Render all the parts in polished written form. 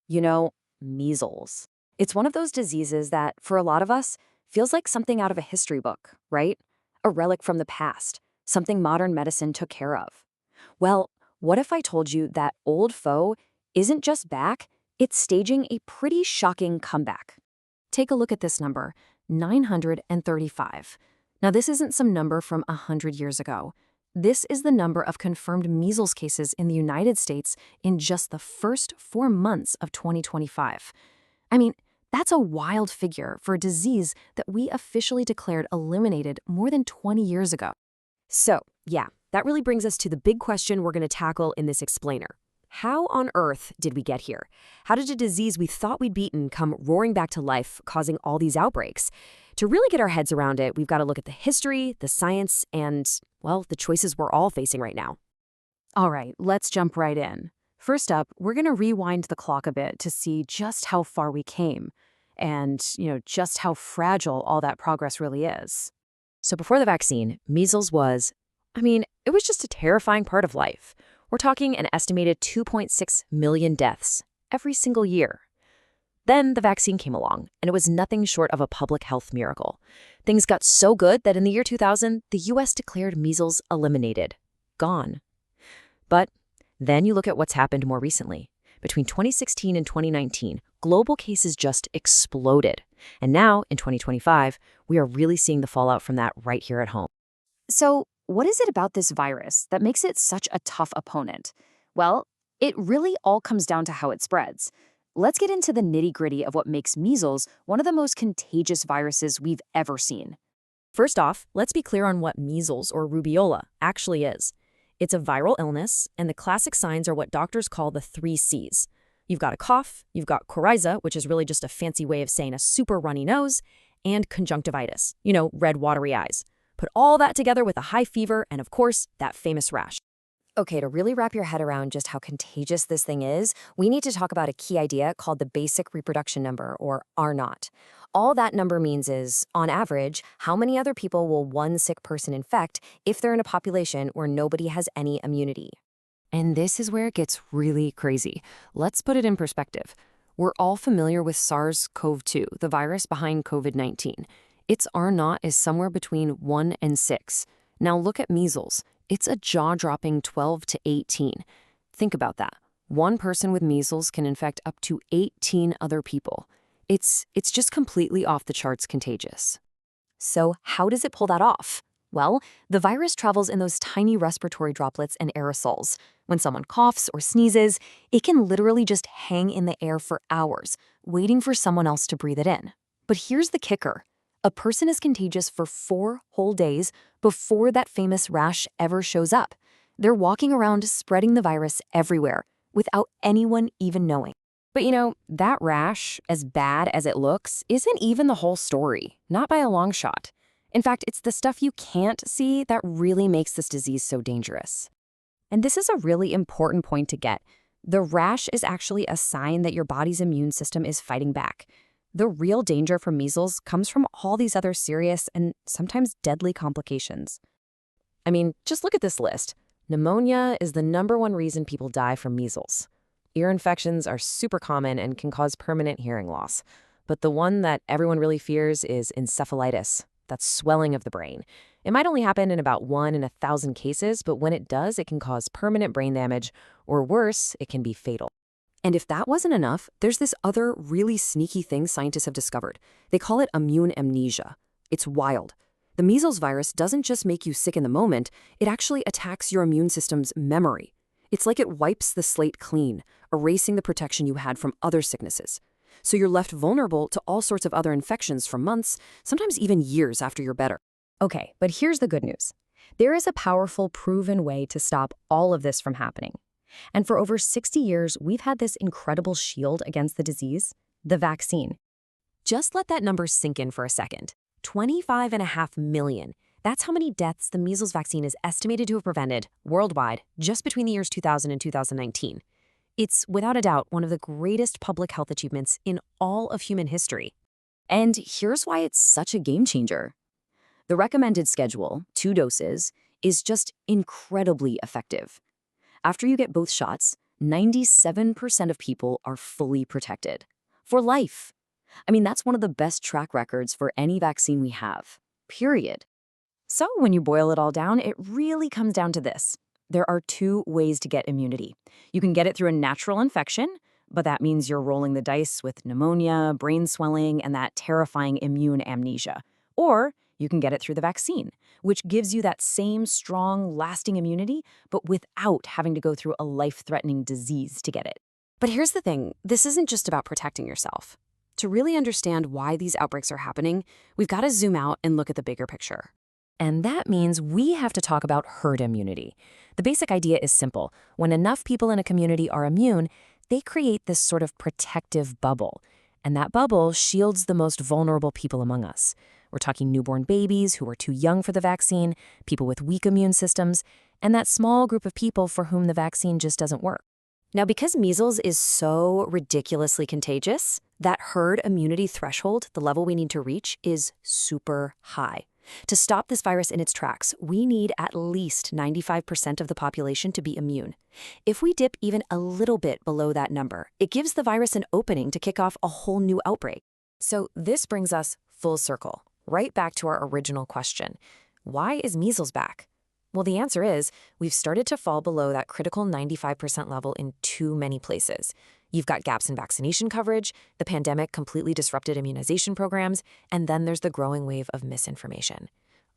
You know, measles. It's one of those diseases that, for a lot of us, feels like something out of a history book, right? A relic from the past, something modern medicine took care of. Well, what if I told you that old foe isn't just back, it's staging a pretty shocking comeback? Take a look at this number, 935. Now, this isn't some number from 100 years ago. This is the number of confirmed measles cases in the United States in just the first 4 months of 2025. I mean, that's a wild figure for a disease that we officially declared eliminated more than 20 years ago. So, yeah, that really brings us to the big question we're going to tackle in this explainer. How on earth did we get here? How did a disease we thought we'd beaten come roaring back to life, causing all these outbreaks? To really get our heads around it, we've got to look at the history, the science, and, well, the choices we're all facing right now. All right, let's jump right in. First up, we're going to rewind the clock a bit to see just how far we came and, just how fragile all that progress really is. So before the vaccine, measles was, it was just a terrifying part of life. We're talking an estimated 2.6 million deaths every single year. Then the vaccine came along, and it was nothing short of a public health miracle. Things got so good that in the year 2000, the U.S. declared measles eliminated, gone. But then you look at what's happened more recently. Between 2016 and 2019, global cases just exploded. And now, in 2025, we are really seeing the fallout from that right here at home. So, what is it about this virus that makes it such a tough opponent? Well, it really all comes down to how it spreads. Let's get into the nitty-gritty of what makes measles one of the most contagious viruses we've ever seen. First off, let's be clear on what measles or rubeola actually is. It's a viral illness, and the classic signs are what doctors call the 3 C's. You've got a cough, you've got Coryza, which is really just a fancy way of saying a super runny nose, and conjunctivitis, red watery eyes. Put all that together with a high fever and, of course, that famous rash. Okay, to really wrap your head around just how contagious this thing is, we need to talk about a key idea called the basic reproduction number, or R0. All that number means is, on average, how many other people will one sick person infect if they're in a population where nobody has any immunity. And this is where it gets really crazy. Let's put it in perspective. We're all familiar with SARS-CoV-2, the virus behind COVID-19. Its R0 is somewhere between 1 and 6. Now look at measles. It's a jaw-dropping 12 to 18. Think about that. One person with measles can infect up to 18 other people. It's just completely off the charts contagious. So how does it pull that off? Well, the virus travels in those tiny respiratory droplets and aerosols. When someone coughs or sneezes, it can literally just hang in the air for hours, waiting for someone else to breathe it in. But here's the kicker. A person is contagious for 4 whole days before that famous rash ever shows up. They're walking around spreading the virus everywhere without anyone even knowing. But that rash, as bad as it looks, isn't even the whole story, not by a long shot. In fact, it's the stuff you can't see that really makes this disease so dangerous. And this is a really important point to get. The rash is actually a sign that your body's immune system is fighting back. The real danger from measles comes from all these other serious and sometimes deadly complications. Just look at this list. Pneumonia is the #1 reason people die from measles. Ear infections are super common and can cause permanent hearing loss. But the one that everyone really fears is encephalitis. That's swelling of the brain. It might only happen in about 1 in 1,000 cases, but when it does, it can cause permanent brain damage, or worse, it can be fatal. And if that wasn't enough, there's this other really sneaky thing scientists have discovered. They call it immune amnesia. It's wild. The measles virus doesn't just make you sick in the moment, it actually attacks your immune system's memory. It's like it wipes the slate clean, erasing the protection you had from other sicknesses. So you're left vulnerable to all sorts of other infections for months, sometimes even years after you're better. Okay, but here's the good news. There is a powerful, proven way to stop all of this from happening. And for over 60 years, we've had this incredible shield against the disease, the vaccine. Just let that number sink in for a second. 25.5 million. That's how many deaths the measles vaccine is estimated to have prevented worldwide just between the years 2000 and 2019. It's, without a doubt, one of the greatest public health achievements in all of human history. And here's why it's such a game changer. The recommended schedule, 2 doses, is just incredibly effective. After you get both shots, 97% of people are fully protected. For life. I mean, that's one of the best track records for any vaccine we have. Period. So when you boil it all down, it really comes down to this. There are two ways to get immunity. You can get it through a natural infection, but that means you're rolling the dice with pneumonia, brain swelling, and that terrifying immune amnesia. Or you can get it through the vaccine, which gives you that same strong, lasting immunity, but without having to go through a life-threatening disease to get it. But here's the thing, this isn't just about protecting yourself. To really understand why these outbreaks are happening, we've got to zoom out and look at the bigger picture. And that means we have to talk about herd immunity. The basic idea is simple. When enough people in a community are immune, they create this sort of protective bubble. And that bubble shields the most vulnerable people among us. We're talking newborn babies who are too young for the vaccine, people with weak immune systems, and that small group of people for whom the vaccine just doesn't work. Now, because measles is so ridiculously contagious, that herd immunity threshold, the level we need to reach, is super high. To stop this virus in its tracks, we need at least 95% of the population to be immune. If we dip even a little bit below that number, it gives the virus an opening to kick off a whole new outbreak. So this brings us full circle, right back to our original question. Why is measles back? Well, the answer is we've started to fall below that critical 95% level in too many places. You've got gaps in vaccination coverage, the pandemic completely disrupted immunization programs, and then there's the growing wave of misinformation.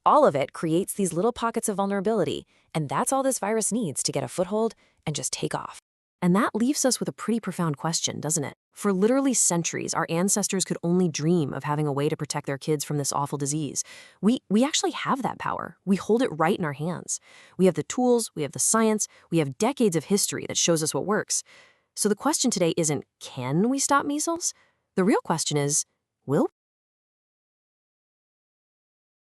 All of it creates these little pockets of vulnerability, and that's all this virus needs to get a foothold and just take off. And that leaves us with a pretty profound question, doesn't it? For literally centuries, our ancestors could only dream of having a way to protect their kids from this awful disease. We actually have that power. We hold it right in our hands. We have the tools, we have the science, we have decades of history that shows us what works. So the question today isn't, can we stop measles? The real question is, will we?